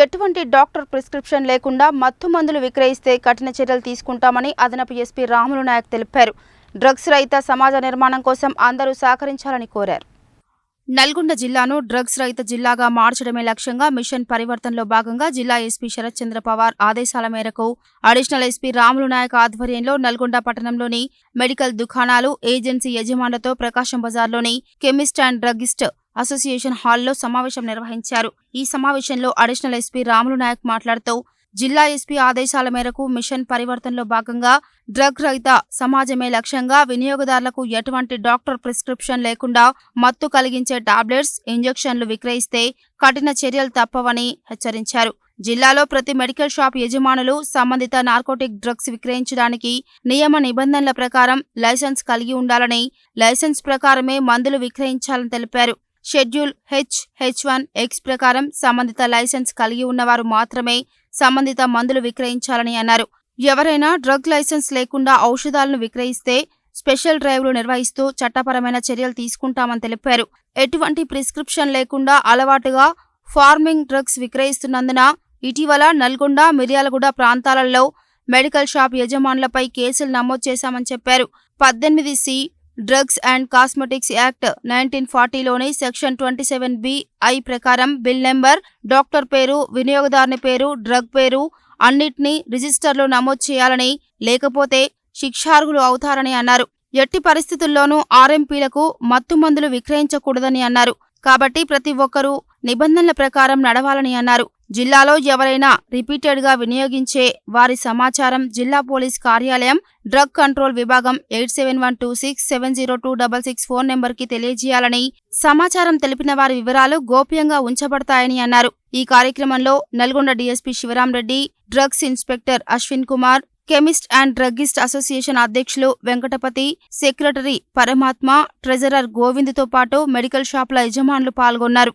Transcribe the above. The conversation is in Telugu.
ఎటువంటి డాక్టర్ ప్రిస్క్రిప్షన్ లేకుండా మత్తు మందులు విక్రయిస్తే కఠిన చర్యలు తీసుకుంటామని అదనపు ఎస్పీ రాములు నాయక్ తెలిపారు. డ్రగ్స్ రహిత సమాజ నిర్మాణం కోసం అందరూ సహకరించాలని కోరారు. నల్గొండ జిల్లాను డ్రగ్స్ రహిత జిల్లాగా మార్చడమే లక్ష్యంగా మిషన్ పరివర్తనలో భాగంగా జిల్లా ఎస్పీ శరత్ చంద్ర పవార్ ఆదేశాల మేరకు అడిషనల్ ఎస్పీ రాములు నాయక్ ఆధ్వర్యంలో నల్గొండ పట్టణంలోని మెడికల్ దుకాణాలు, ఏజెన్సీ యజమానులతో ప్రకాశం బజార్లోని కెమిస్ట్ అండ్ డ్రగ్గిస్ట్ అసోసియేషన్ హాల్లో సమావేశం నిర్వహించారు. ఈ సమావేశంలో అడిషనల్ ఎస్పీ రాములు నాయక్ మాట్లాడుతూ జిల్లా ఎస్పీ ఆదేశాల మేరకు మిషన్ పరివర్తనలో భాగంగా డ్రగ్ రహిత సమాజమే లక్ష్యంగా వినియోగదారులకు ఎటువంటి డాక్టర్ ప్రిస్క్రిప్షన్ లేకుండా మత్తు కలిగించే టాబ్లెట్స్, ఇంజెక్షన్లు విక్రయిస్తే కఠిన చర్యలు తప్పవని హెచ్చరించారు. జిల్లాలో ప్రతి మెడికల్ షాప్ యజమానులు సంబంధిత నార్కోటిక్ డ్రగ్స్ విక్రయించడానికి నియమ నిబంధనల ప్రకారం లైసెన్స్ కలిగి ఉండాలని, లైసెన్స్ ప్రకారమే మందులు విక్రయించాలని తెలిపారు. షెడ్యూల్ H1X ప్రకారం సంబంధిత లైసెన్స్ కలిగి ఉన్నవారు మాత్రమే సంబంధిత మందులు విక్రయించాలని అన్నారు. ఎవరైనా డ్రగ్ లైసెన్స్ లేకుండా ఔషధాలను విక్రయిస్తే స్పెషల్ డ్రైవ్లు నిర్వహిస్తూ చట్టపరమైన చర్యలు తీసుకుంటామని తెలిపారు. ఎటువంటి ప్రిస్క్రిప్షన్ లేకుండా అలవాటుగా ఫార్మింగ్ డ్రగ్స్ విక్రయిస్తున్నందున ఇటీవల నల్గొండ, మిర్యాలగూడ ప్రాంతాలలో మెడికల్ షాప్ యజమానులపై కేసులు నమోదు చేశామని చెప్పారు. 18C drugs and cosmetics act 1940లోని సెక్షన్ 27B(I) ప్రకారం బిల్ నెంబర్, డాక్టర్ పేరు, వినియోగదారుని పేరు, డ్రగ్ పేరు అన్నిటినీ రిజిస్టర్లో నమోదు చేయాలని, లేకపోతే శిక్షార్హులు అవుతారని అన్నారు. ఎట్టి పరిస్థితుల్లోనూ RMPలకు మత్తు మందులు విక్రయించకూడదని అన్నారు. కాబట్టి ప్రతి ఒక్కరూ నిబంధనల ప్రకారం నడవాలని అన్నారు. జిల్లాలో ఎవరైనా రిపీటెడ్గా వినియోగించే వారి సమాచారం జిల్లా పోలీస్ కార్యాలయం, డ్రగ్ కంట్రోల్ విభాగం 8712670266 ఫోన్ నెంబర్కి తెలియజేయాలని, సమాచారం తెలిపిన వారి వివరాలు గోప్యంగా ఉంచబడతాయని అన్నారు. ఈ కార్యక్రమంలో Nalgonda DSP Sivaram Reddy, drugs inspector Ashwin Kumar, chemist and druggist association అధ్యక్షులు వెంకటపతి, సెక్రటరీ పరమాత్మ, ట్రెజరర్ గోవింద్తో పాటు మెడికల్ షాపుల యజమానులు పాల్గొన్నారు.